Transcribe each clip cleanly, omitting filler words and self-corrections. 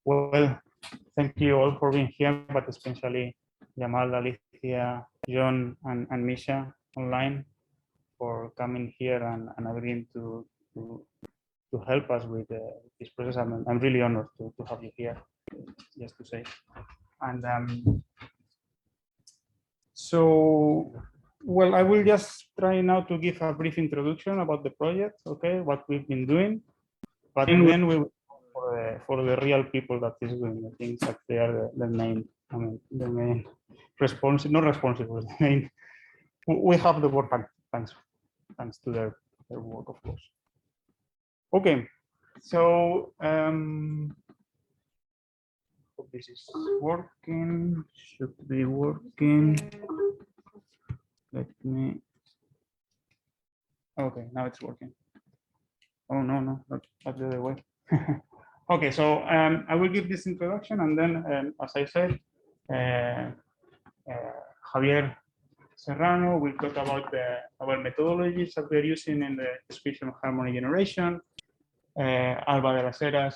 Well, thank you all for being here, but especially Jamal, Alicia, John, and Misha online for coming here and agreeing to help us with this process. I'm really honored to have you here, just to say. And so, well, I will just try now to give a brief introduction about the project, okay, what we've been doing, but then we for the real people that is doing the things that they are the main, I mean, the main responsible, not responsible, the main, we have the work thanks to their work, of course. Okay, so hope this is working, should be working. Let me, okay, now it's working. Oh, no, not the other way. Okay, so I will give this introduction, and then, as I said, Javier Serrano will talk about our methodologies that we're using in the description of harmony generation. Alba de las Heras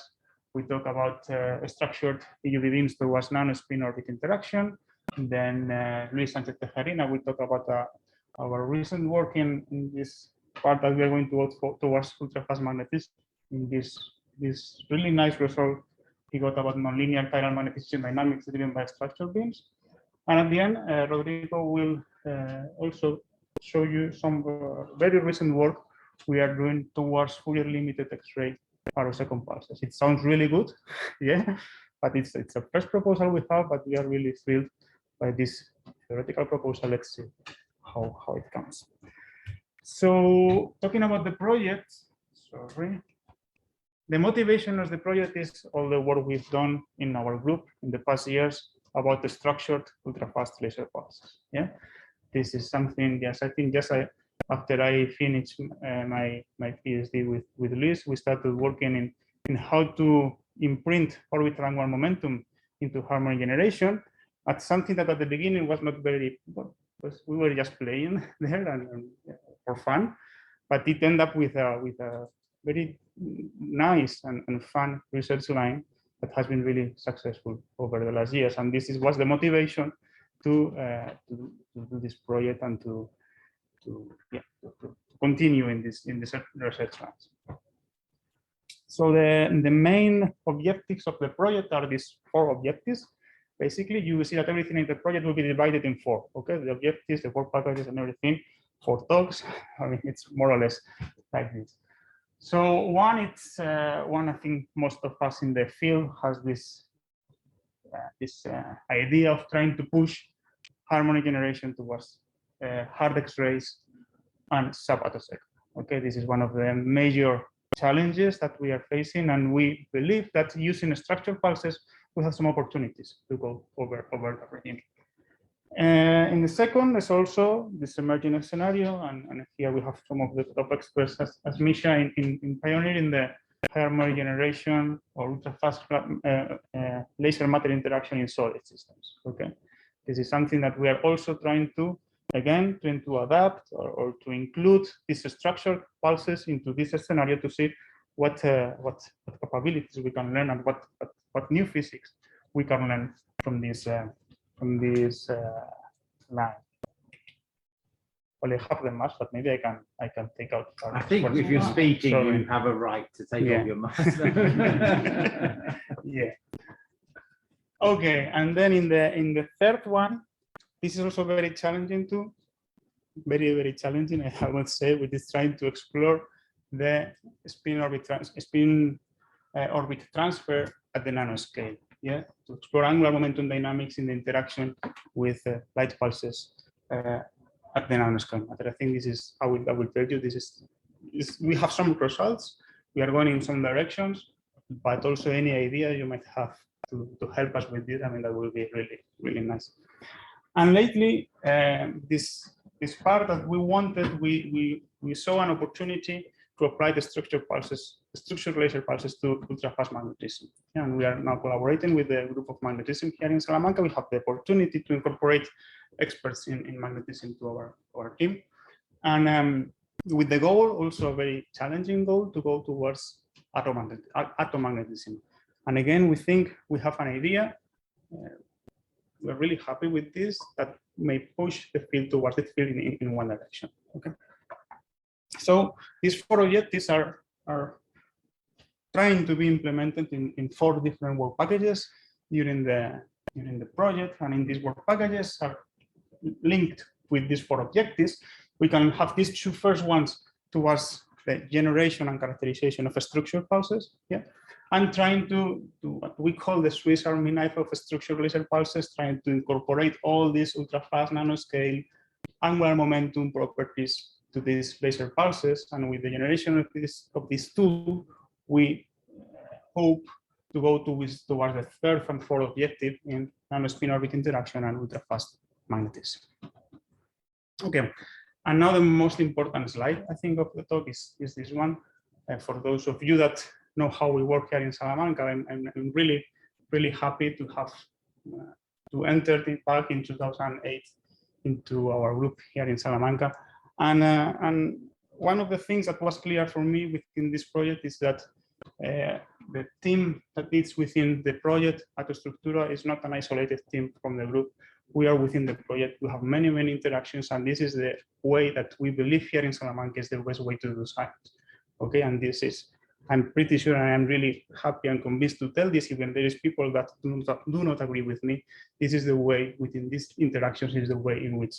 will talk about structured EUV beams towards nanospin orbit interaction. And then Luis Sanchez Tejerina will talk about our recent work in this part that we are going to go towards ultrafast magnetism in this really nice result he got about nonlinear chiral magnetism dynamics driven by structured beams. And at the end, Rodrigo will also show you some very recent work we are doing towards Fourier limited X-ray parosecond pulses. It sounds really good, yeah, but it's a first proposal we have, but we are really thrilled by this theoretical proposal. Let's see how it comes. So talking about the project, sorry. The motivation of the project is all the work we've done in our group in the past years about the structured ultrafast laser pulses. Yeah, this is something. Yes, I think just after I finished my PhD with Luis, we started working in how to imprint orbital angular momentum into harmony generation. At something that at the beginning was not very, well, we were just playing there and for fun, but it ended up with a very nice and fun research line that has been really successful over the last years. And this was the motivation to do this project and to continue in this research lines. So the main objectives of the project are these 4 objectives. Basically, you will see that everything in the project will be divided in 4. Okay, the objectives, the 4 packages, and everything, 4 talks. I mean, it's more or less like this. So one, it's one I think most of us in the field has this idea of trying to push harmony generation towards hard X-rays and sub-attosecond. Okay, this is one of the major challenges that we are facing, and we believe that using structured pulses we have some opportunities to go over the regime. In the second, there's also this emerging scenario, and here we have some of the top experts as Misha in pioneering the harmony generation or ultra-fast laser matter interaction in solid systems. Okay, this is something that we are also trying to, again, trying to adapt or to include these structured pulses into this scenario to see what capabilities we can learn and what new physics we can learn from this line. Well, I have the mask, but maybe I can take out. I think if you're speaking, you have a right to take off your mask. Yeah. Okay, and then in the third one, this is also very challenging too. Very challenging, I would say, which is trying to explore the spin orbit transfer at the nanoscale. Yeah, to explore angular momentum dynamics in the interaction with light pulses at the nanoscale matter. I think this is, I will tell you, this is we have some results. We are going in some directions, but also any idea you might have to help us with this, I mean, that will be really nice. And lately, this part that we wanted, we saw an opportunity to apply the structured laser pulses to ultrafast magnetism. And we are now collaborating with the group of magnetism here in Salamanca. We have the opportunity to incorporate experts in magnetism to our team. And with the goal, also a very challenging goal, to go towards atom magnetism. And again, we think we have an idea. We're really happy with this that may push the field towards the field in one direction. Okay. So these 4 objectives are trying to be implemented in 4 different work packages during the project, and in these work packages are linked with these 4 objectives. We can have these 2 first ones towards the generation and characterization of structured pulses. Yeah. And trying to what we call the Swiss Army knife of structured laser pulses, trying to incorporate all these ultra-fast nanoscale angular momentum properties to these laser pulses. And with the generation of this tool, we hope to go towards the 3rd and 4th objective in nanospin orbit interaction and ultra-fast magnetism. Okay, and now the most important slide, I think, of the talk is this one. For those of you that know how we work here in Salamanca, I'm really, really happy to have to enter back in 2008 into our group here in Salamanca. And one of the things that was clear for me within this project is that the team that is within the project, Attostructura, is not an isolated team from the group. We are within the project. We have many, many interactions, and this is the way that we believe here in Salamanca is the best way to do science. Okay, and this is, I'm pretty sure, and I'm really happy and convinced to tell this, even there is people that do not agree with me. This is the way within these interactions is the way in which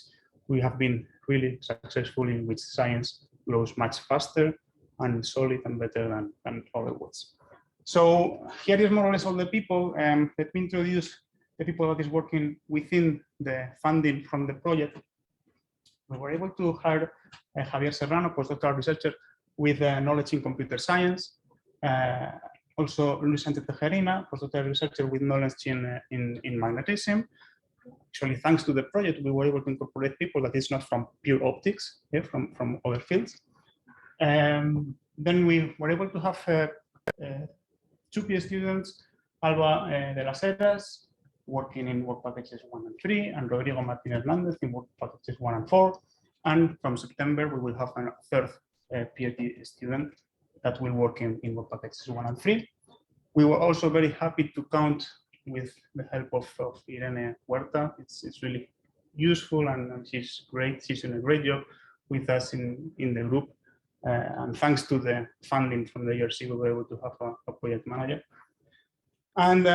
we have been really successful, in which science grows much faster and solid and better than other ways. So here is more or less all the people. Let me introduce the people that is working within the funding from the project. We were able to hire Javier Serrano, postdoctoral researcher with knowledge in computer science. Also Luis Sánchez Tejerina, postdoctoral researcher with knowledge in magnetism. Actually, thanks to the project, we were able to incorporate people that is not from pure optics, yeah, from other fields. Then we were able to have 2 PhD students, Alba de las Heras, working in work packages 1 and 3, and Rodrigo Martinez Hernandez in work packages 1 and 4. And from September, we will have a 3rd PhD student that will work in work packages 1 and 3. We were also very happy to count with the help of Irene Huerta. It's really useful, and she's great. She's doing a great job with us in the group. And thanks to the funding from the ERC, we were able to have a project manager. And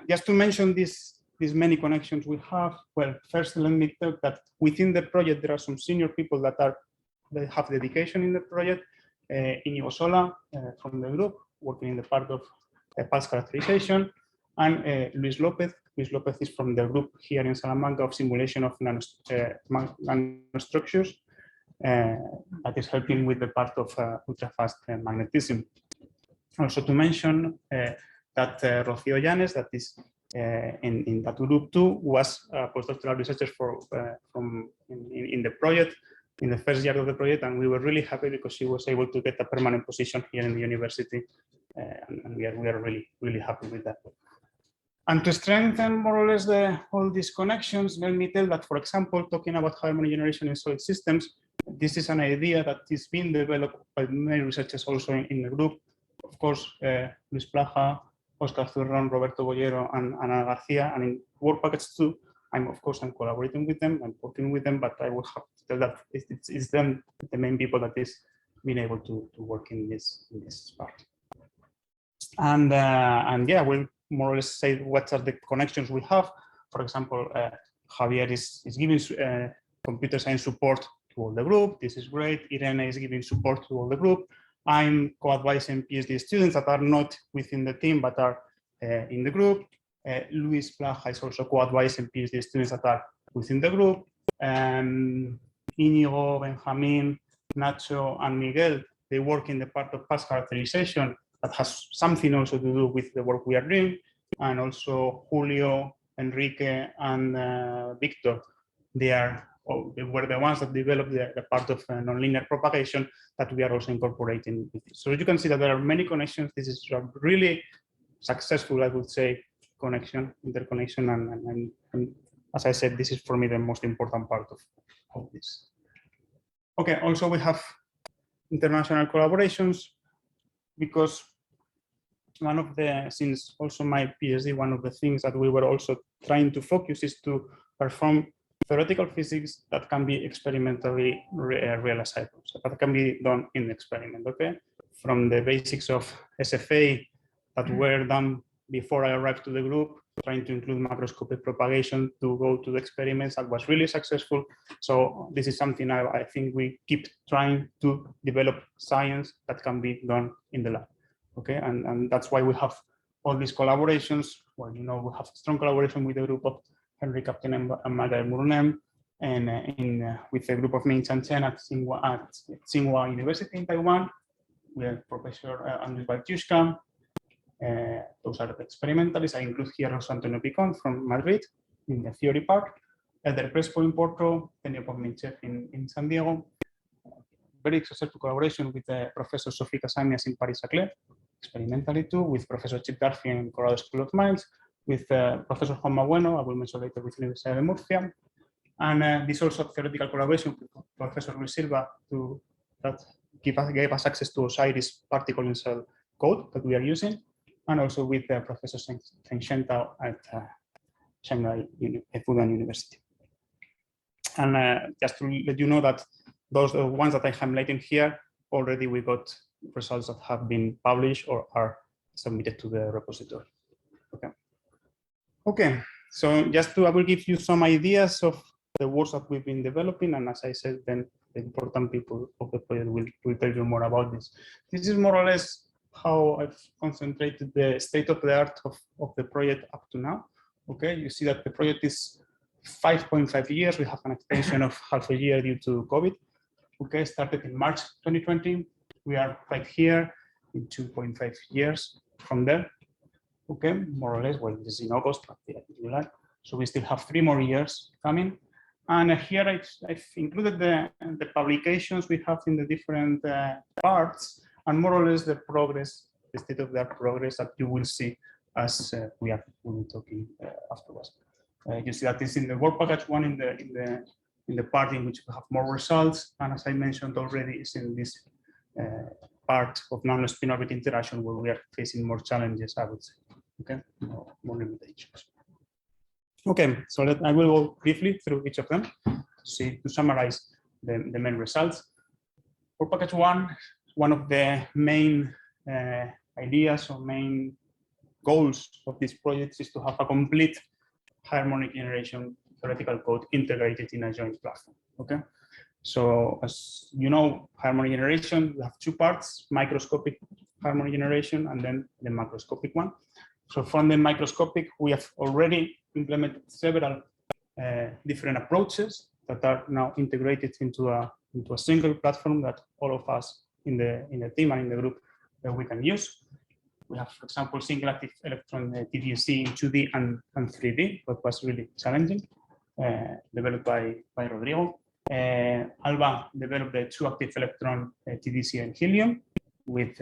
just to mention these many connections we have, well, first let me tell that within the project, there are some senior people that have dedication in the project. Inigo Sola from the group, working in the part of pulse characterization, and Luis Lopez. Luis Lopez is from the group here in Salamanca of simulation of nanostructures. That is helping with the part of ultra-fast magnetism. Also to mention that Rocío Llanes, that is in that group too, was a postdoctoral researcher in the project, in the first year of the project, and we were really happy because she was able to get a permanent position here in the university, and we are really, really happy with that. And to strengthen more or less all these connections, let me tell that, for example, talking about harmonic generation in solid systems, this is an idea that is being developed by many researchers also in the group. Of course, Luis Plaja, Oscar Zurrón, Roberto Bollero, and Ana Garcia, and in work package 2, I'm collaborating with them, I'm working with them, but I will have to tell that it's them, the main people that is being able to work in this part. And yeah, we'll more or less say what are the connections we have. For example, Javier is giving computer science support to all the group. This is great. Irene is giving support to all the group. I'm co-advising PhD students that are not within the team but are in the group. Luis Plaja is also co-advising PhD students that are within the group. Inigo, Benjamin, Nacho, and Miguel, they work in the part of pulse characterization that has something also to do with the work we are doing. And also Julio, Enrique, and Victor, they were the ones that developed the part of nonlinear propagation that we are also incorporating with this. So you can see that there are many connections. This is a really successful, I would say, interconnection, and as I said, this is for me the most important part of this. Okay, also we have international collaborations because one of the, since also my PhD, one of the things that we were also trying to focus is to perform theoretical physics that can be experimentally realizable. So that can be done in the experiment, okay? From the basics of SFA that were done before I arrived to the group, trying to include macroscopic propagation to go to the experiments, that was really successful. So this is something I think we keep trying to develop science that can be done in the lab, okay? And that's why we have all these collaborations. Well, you know, we have strong collaboration with the group of Henry Captain and Margaret Murnem, and with a group of Ming Chan Chen at Tsinghua University in Taiwan. We have Professor Andrew Baltushka. Those are the experimentalists. I include here also Antonio Picon from Madrid in the theory part, Elder Crespo in Porto, Tenio Pognichev in San Diego. Very successful collaboration with Professor Sophie Casamias in Paris-Saclay, experimentally too, with Professor Chip Darcy in Colorado School of Mines, with Professor Juan Mabueno, I will mention later, with Universidad de Murcia, and this also theoretical collaboration with Professor Luis Silva that gave us access to Osiris particle in cell code that we are using, and also with Professor Feng Shentao at Shanghai Fudan University. And just to let you know that those are the ones that I am highlighting here, already we got results that have been published or are submitted to the repository. Okay. Okay, so just to, I will give you some ideas of the works that we've been developing, and as I said, then the important people of the project will tell you more about this. This is more or less how I've concentrated the state of the art of the project up to now. Okay, you see that the project is 5.5 years. We have an extension of half a year due to COVID. Okay, started in March 2020. We are right here in 2.5 years from there. Okay, more or less. Well, this is in August, but yeah, July. So we still have 3 more years coming. And here I've included the publications we have in the different parts, and more or less the progress, the state of the art progress that you will see as we will be talking afterwards. You see that this in the work package one in the part in which we have more results, and as I mentioned already, is in this part of non-spin orbit interaction where we are facing more challenges, I would say. Okay, more limitations. Okay, so I will go briefly through each of them to summarize the main results. For package one of the main ideas or main goals of this project is to have a complete harmonic generation theoretical code integrated in a joint platform. Okay, so as you know, harmonic generation, we have 2 parts: microscopic harmonic generation and then the macroscopic one. So from the microscopic, we have already implemented several different approaches that are now integrated into a single platform that all of us in the team and in the group that we can use. We have, for example, single active electron TDSC in 2D and 3D, that was really challenging, developed by Rodrigo. Alba developed the 2 active electron TDC and helium with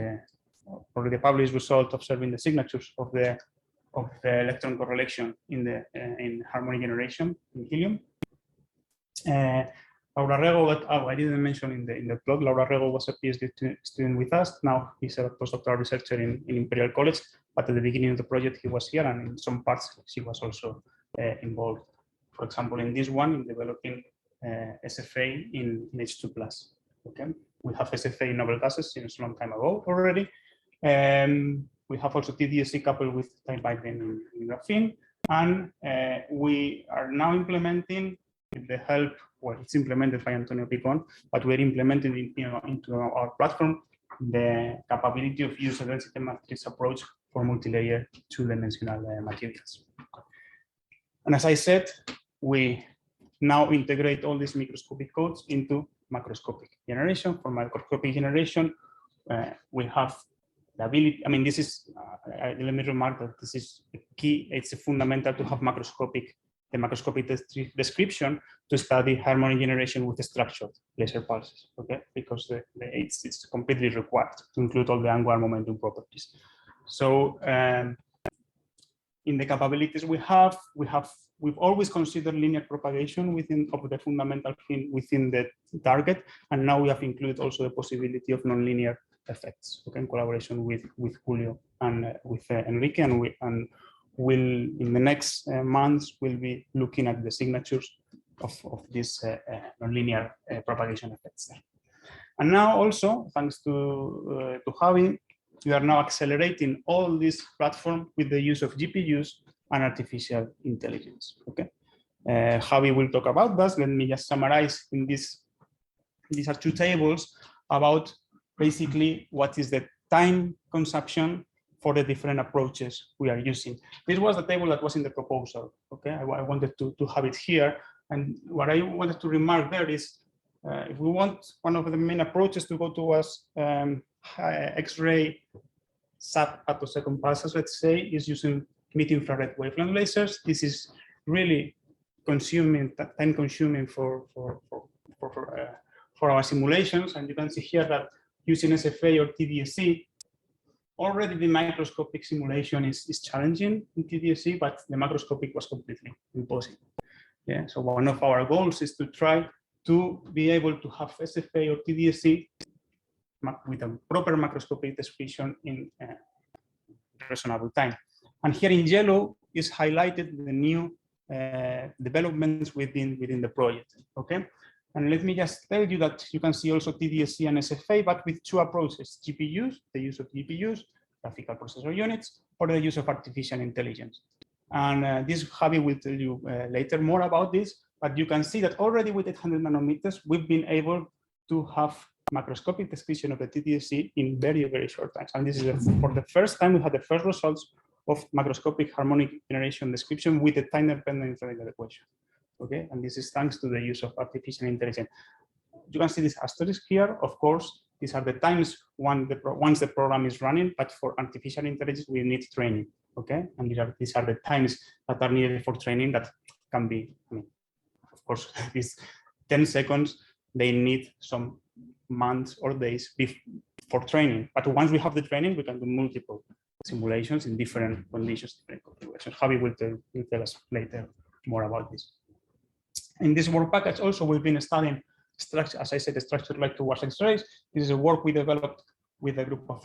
already published result observing the signatures of the electron correlation in harmonic generation in helium. Laura Rego, I didn't mention in the plot, Laura Rego was a PhD student with us. Now he's a postdoctoral researcher in Imperial College, but at the beginning of the project he was here, and in some parts she was also involved. For example, in this one, in developing SFA in H2+. Okay, we have SFA in noble gases since a long time ago already. We have also TDSC coupled with time-binding in graphene, and we are now implementing, with the help, well, it's implemented by Antonio Picon, but we're implementing into our platform the capability of use a density matrix approach for multi-layer 2-dimensional materials. And as I said, we now integrate all these microscopic codes into macroscopic generation. For macroscopic generation, we have the ability, I mean, this is, let me remark that this is the key, it's fundamental to have the macroscopic description to study harmonic generation with structured laser pulses, okay? Because it's completely required to include all the angular momentum properties. So in the capabilities we've always considered linear propagation within the fundamental thing within the target, and now we have included also the possibility of nonlinear effects, okay, in collaboration with Julio and with Enrique, and will in the next months we'll be looking at the signatures of these nonlinear propagation effects there. And now also, thanks to Javi, we are now accelerating all this platform with the use of GPUs and artificial intelligence. Okay, Javi will talk about that. Let me just summarize in this. These are two tables about basically what is the time consumption for the different approaches we are using. This was the table that was in the proposal. Okay, I wanted to have it here. And what I wanted to remark there is, if we want one of the main approaches to go towards X-ray sub-attosecond pulses, let's say, is using mid-infrared wavelength lasers. This is really time consuming for our simulations. And you can see here that using SFA or TDSC, already the microscopic simulation is challenging in TDSC, but the macroscopic was completely impossible. Yeah, so one of our goals is to try to be able to have SFA or TDSC with a proper macroscopic description in reasonable time. And here in yellow is highlighted the new developments within the project. Okay, and let me just tell you that you can see also TDSC and SFA, but with two approaches: GPUs, the use of GPUs, graphical processor units, or the use of artificial intelligence. And this Javi will tell you later more about this, but you can see that already with 800 nanometers, we've been able to have macroscopic description of the TDSC in very, very short times. And this is for the first time we had the first results of macroscopic harmonic generation description with a time-dependent integral equation. Okay, and this is thanks to the use of artificial intelligence. You can see this asterisk here. Of course, these are the times once the program is running, but for artificial intelligence, we need training. Okay, and these are the times that are needed for training that can be, I mean, of course, these 10 seconds, they need some months or days for training. But once we have the training, we can do multiple simulations in different conditions, different configurations. Javi will tell us later more about this. In this work package also, we've been studying structure, as I said, the structure like towards X-rays. This is a work we developed with a group of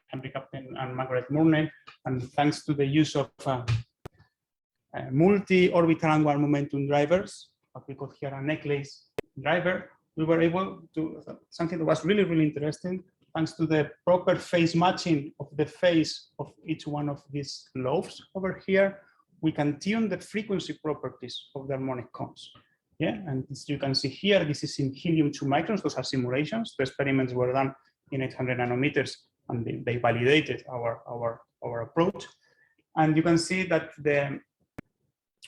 Henry Captain and Margaret Murnay, and thanks to the use of multi-orbital angular momentum drivers, what we call here a necklace driver, we were able to something that was really, really interesting. Thanks to the proper phase matching of the phase of each one of these lobes over here, we can tune the frequency properties of the harmonic cones. Yeah, and as you can see here, this is in helium 2 microns. Those are simulations. The experiments were done in 800 nanometers, and they validated our approach. And you can see that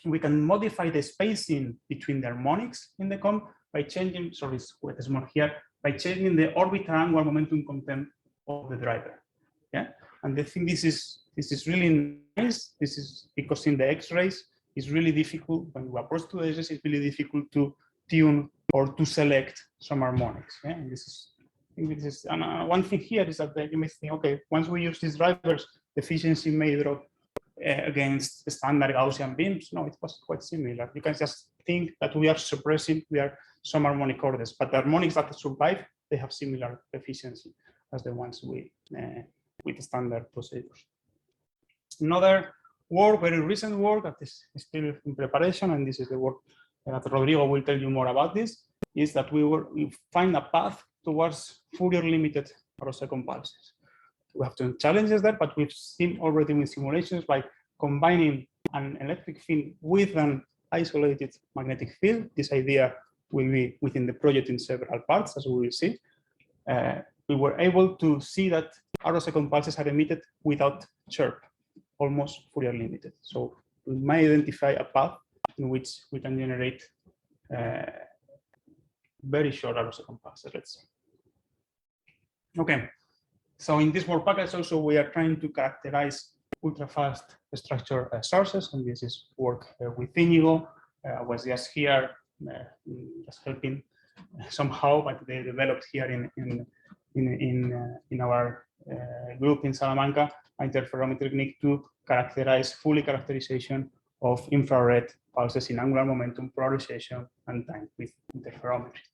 we can modify the spacing between the harmonics in the cone by changing, sorry, it's quite small here, by changing the orbital angular momentum content of the driver. Yeah, and I think this is really nice. This is because in the X-rays, it's really difficult when we approach to the X-rays. It's really difficult to tune or to select some harmonics. Yeah, and this is one thing here is that you may think, okay, once we use these drivers, the efficiency may drop against standard Gaussian beams. No, it was quite similar. You can just think that we are suppressing some harmonic orders, but the harmonics that survive, they have similar efficiency as the ones with standard procedures. Another work, very recent work that is still in preparation, and this is the work that Rodrigo will tell you more about this, is that we find a path towards Fourier limited attosecond pulses. We have some challenges there, but we've seen already in simulations by combining an electric field with an isolated magnetic field. This idea will be within the project in several parts, as we will see. We were able to see that attosecond pulses are emitted without chirp, almost Fourier limited. So we might identify a path in which we can generate very short attosecond pulses, let's say. Okay, so in this work package also we are trying to characterize ultra-fast structure sources, and this is work with Inigo. Was just here just helping somehow, but they developed here in our group in Salamanca interferometry technique to characterize fully characterization of infrared pulses in angular momentum, polarization, and time with interferometry.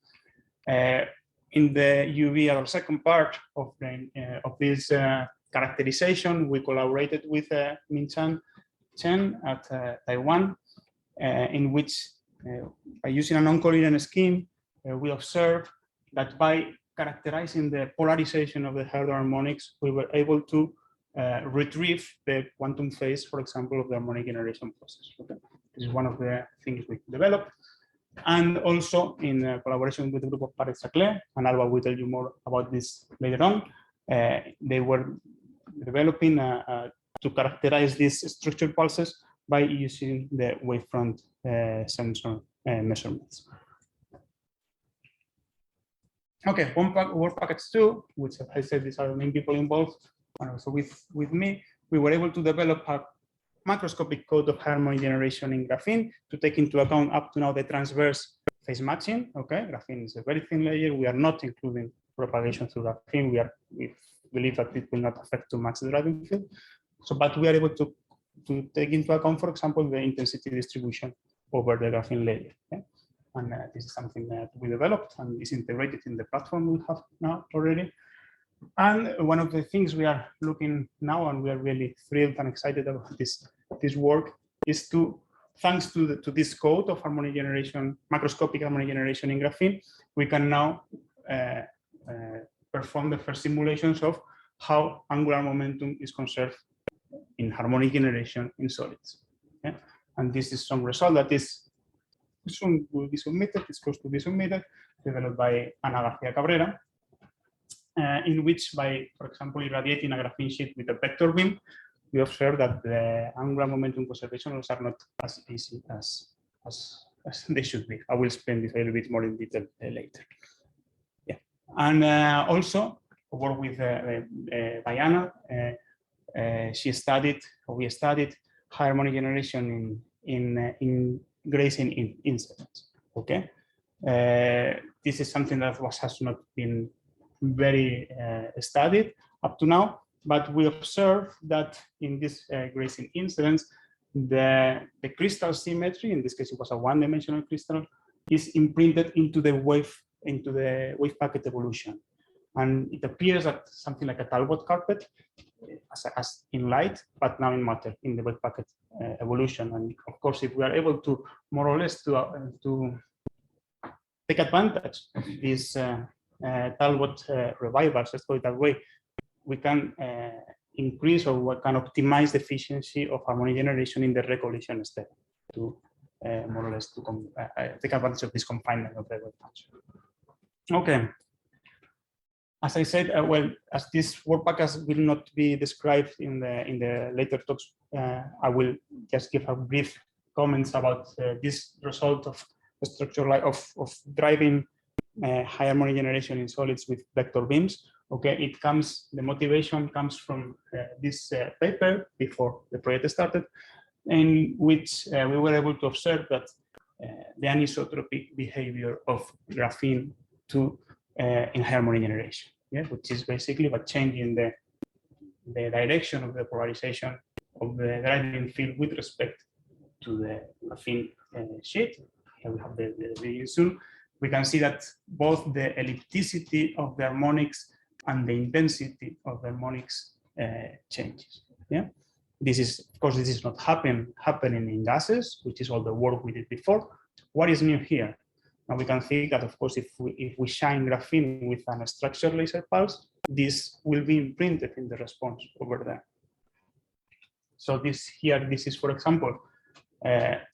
In the UV attosecond part of this characterization, we collaborated with Min-Chan Chen at Taiwan, in which by using a non-coherent scheme, we observed that by characterizing the polarization of the hardware harmonics, we were able to retrieve the quantum phase, for example, of the harmonic generation process. Okay? This is one of the things we developed. And also in collaboration with the group of Paret-Saclay, and Alba will tell you more about this later on, they were developing to characterize these structured pulses by using the wavefront sensor measurements. Okay, work package 2, which I said these are the main people involved, and also with me, we were able to develop a macroscopic code of harmonic generation in graphene to take into account up to now the transverse phase matching. Okay, graphene is a very thin layer. We are not including propagation through graphene. We believe that it will not affect too much the driving field. So, but we are able to take into account, for example, the intensity distribution over the graphene layer. Okay? And this is something that we developed and is integrated in the platform we have now already. And one of the things we are looking now, and we are really thrilled and excited about this work, is to, thanks to this code of harmonic generation, macroscopic harmonic generation in graphene, we can now perform the first simulations of how angular momentum is conserved in harmonic generation in solids. Okay? And this is some result that is soon will be submitted, it's supposed to be submitted, developed by Ana García Cabrera, in which by, for example, irradiating a graphene sheet with a vector beam, we observe that the angular momentum conservations are not as easy as they should be. I will explain this a little bit more in detail later. Yeah, and also work with Diana. We studied harmonic generation in grazing incidents. Okay, this is something that has not been very studied up to now, but we observe that in this grazing incidents, the crystal symmetry, in this case it was a one-dimensional crystal, is imprinted into the wave packet evolution, and it appears that something like a Talbot carpet, as in light, but now in matter, in the wave packet evolution. And of course, if we are able to more or less to take advantage of these Talbot revivals, let's call it that way, we can increase or we can optimize the efficiency of harmonic generation in the recollision step to more or less to take advantage of this confinement of the wave function. Okay. As I said, well, as this work package will not be described in the later talks, I will just give a brief comments about this result of the structure of driving high harmonic generation in solids with vector beams. Okay, the motivation comes from this paper before the project started, in which we were able to observe that the anisotropic behavior of graphene in harmonic generation, yeah, which is basically by changing the direction of the polarization of the driving field with respect to the graphene sheet. Here we have the video soon. We can see that both the ellipticity of the harmonics and the intensity of the harmonics changes. Yeah, this is, of course, this is not happening in gases, which is all the work we did before. What is new here? Now we can think that, of course, if we shine graphene with an structured laser pulse, this will be imprinted in the response over there. So this is, for example,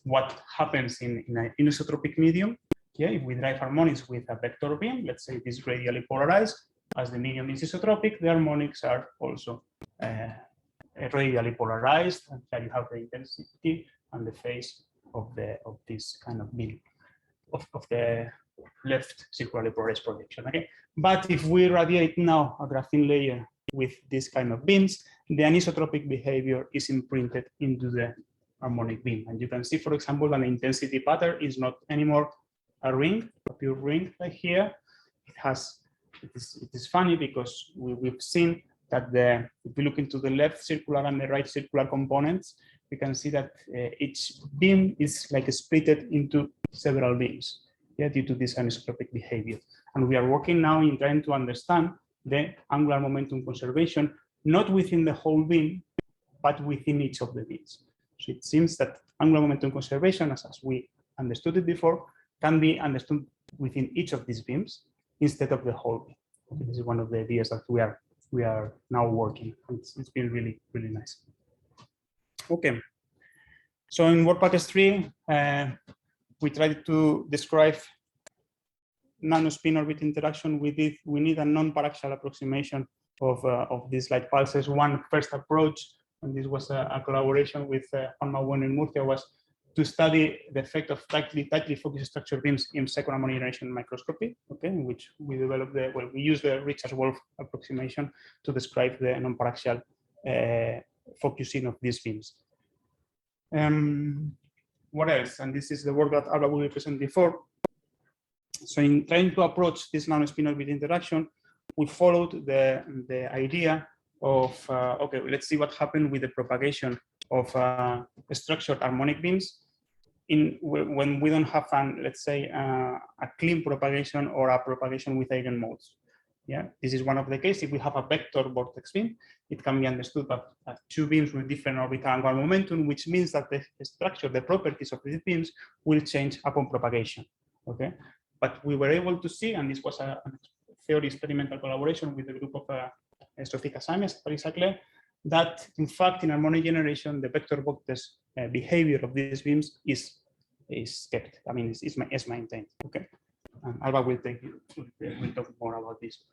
what happens in an anisotropic medium. Yeah, if we drive harmonics with a vector beam, let's say it is radially polarized, as the medium is isotropic, the harmonics are also radially polarized, and there you have the intensity and the phase of this kind of beam of the left circularly polarized projection. Okay, but if we radiate now a graphene layer with this kind of beams, the anisotropic behavior is imprinted into the harmonic beam, and you can see, for example, an intensity pattern is not anymore a ring, a pure ring like here. It is funny because we've seen that if we look into the left circular and the right circular components, we can see that each beam is like splitted into several beams, yeah, due to this anisotropic behavior. And we are working now in trying to understand the angular momentum conservation not within the whole beam, but within each of the beams. So it seems that angular momentum conservation, as we understood it before, can be understood within each of these beams instead of the whole beam. Okay, this is one of the ideas that we are now working. It's been really, really nice. Okay. So in work package 3, we tried to describe nano-spin orbit interaction. We need a non-paraxial approximation of these light pulses. One first approach, and this was a collaboration with Juan Mabueno in Murcia, was to study the effect of tightly focused structure beams in second harmonic generation microscopy, okay, in which we developed we use the Richards-Wolf approximation to describe the non-paraxial focusing of these beams. What else? And this is the work that Alba will present before. So in trying to approach this nano-spin orbit interaction, we followed the idea of, okay, let's see what happened with the propagation of structured harmonic beams when we don't have, let's say, a clean propagation or a propagation with eigenmodes. Yeah, this is one of the cases. If we have a vector vortex beam, it can be understood as two beams with different orbital angular momentum, which means that the structure, the properties of these beams will change upon propagation. Okay, but we were able to see, and this was a theory experimental collaboration with the group of Sophie Casames, Paris Saclay, that in fact in harmonic generation, the vector vortex behavior of these beams is kept. I mean, is maintained. Okay, and Alba will talk more about this.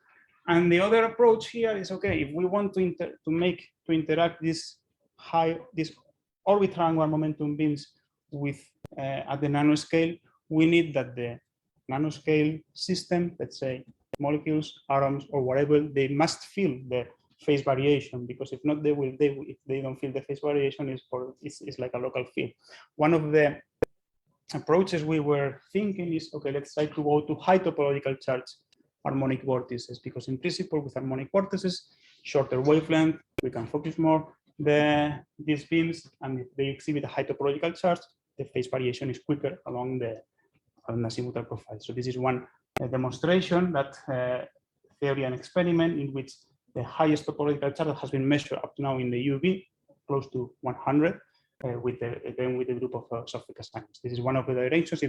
And the other approach here is, okay, if we want to interact these orbital angular momentum beams with at the nanoscale, we need that the nanoscale system, let's say molecules, atoms, or whatever, they must feel the phase variation, because if not, if they don't feel the phase variation, it's like a local field. One of the approaches we were thinking is, okay, let's try to go to high topological charge harmonic vortices, because in principle with harmonic vortices, shorter wavelength, we can focus more these beams, and if they exhibit a high topological charge, the phase variation is quicker along the azimuthal profile. So this is one demonstration that theory and experiment in which the highest topological charge that has been measured up to now in the UV, close to 100, with the group of Sophie Casames. This is one of the directions.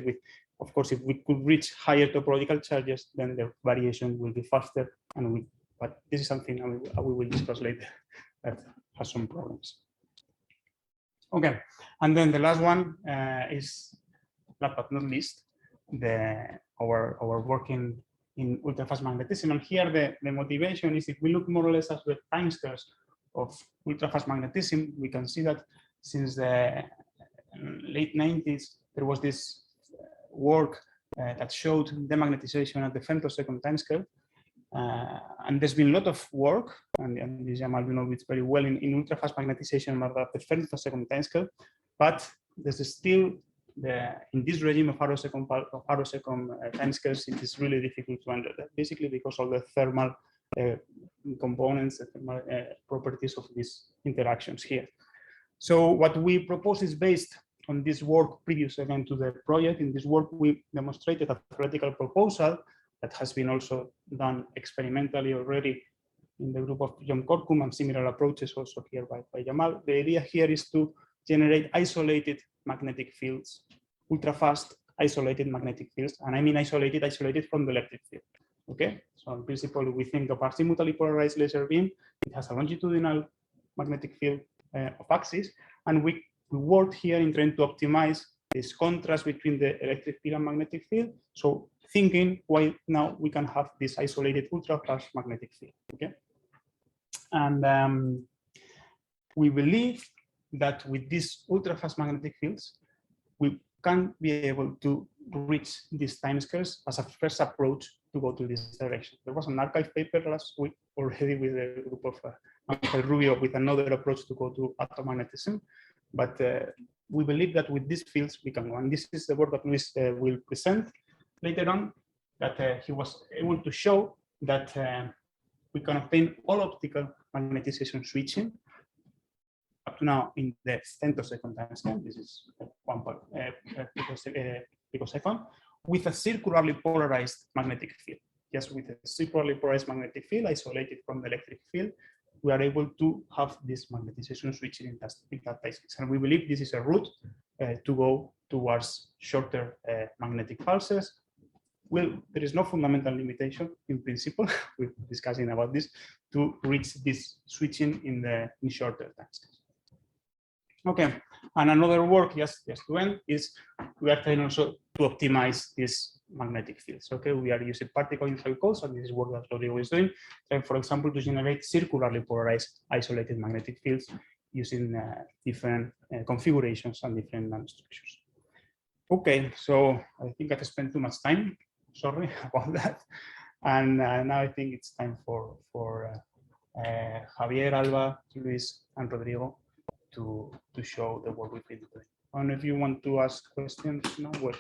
Of course, if we could reach higher topological charges, then the variation will be faster. But this is something we will discuss later that has some problems. Okay, and then the last one is, last but not least, our work in ultrafast magnetism. And here the motivation is, if we look more or less at the timescales of ultrafast magnetism, we can see that since the late 90s, there was this work that showed demagnetization at the femtosecond timescale. And there's been a lot of work, and this Jamal will know it very well, in ultrafast magnetization at the femtosecond timescale. But there's still, in this regime of arrowsecond timescales, it is really difficult to understand, basically because of the thermal components, the thermal properties of these interactions here. So what we propose is based on this work previous again to the project. In this work, we demonstrated a theoretical proposal that has been also done experimentally already in the group of John Corkum, and similar approaches also here by Jamal. The idea here is to generate isolated magnetic fields, ultra-fast isolated magnetic fields, and I mean isolated from the electric field. Okay, so in principle, we think of a azimutally polarized laser beam. It has a longitudinal magnetic field of axis, and we worked here in trying to optimize this contrast between the electric field and magnetic field. So thinking why now we can have this isolated ultra-fast magnetic field. Okay, and we believe that with these ultra-fast magnetic fields, we can be able to reach these timescales as a first approach to go to this direction. There was an archive paper last week already with a group of Angel Rubio with another approach to go to atomagnetism, but we believe that with these fields we can go. And this is the work that Luis will present later on, that he was able to show that we can obtain all optical magnetization switching up to now in the femtosecond timescale. This is 1 picosecond, with a circularly polarized magnetic field. Just with a circularly polarized magnetic field isolated from the electric field, we are able to have this magnetization switching in that case. And we believe this is a route to go towards shorter magnetic pulses. Well, there is no fundamental limitation in principle, we're discussing about this, to reach this switching in shorter times. Okay, and another work, just to end, is we are trying also to optimize these magnetic fields. Okay, we are using particle inflow codes, and this is work that Rodrigo is doing, and for example, to generate circularly polarized isolated magnetic fields using different configurations and different nanostructures. Okay, so I think I've spent too much time. Sorry about that. And now I think it's time for Javier, Alba, Luis, and Rodrigo to show the work we've been doing. I don't know if you want to ask questions now. What?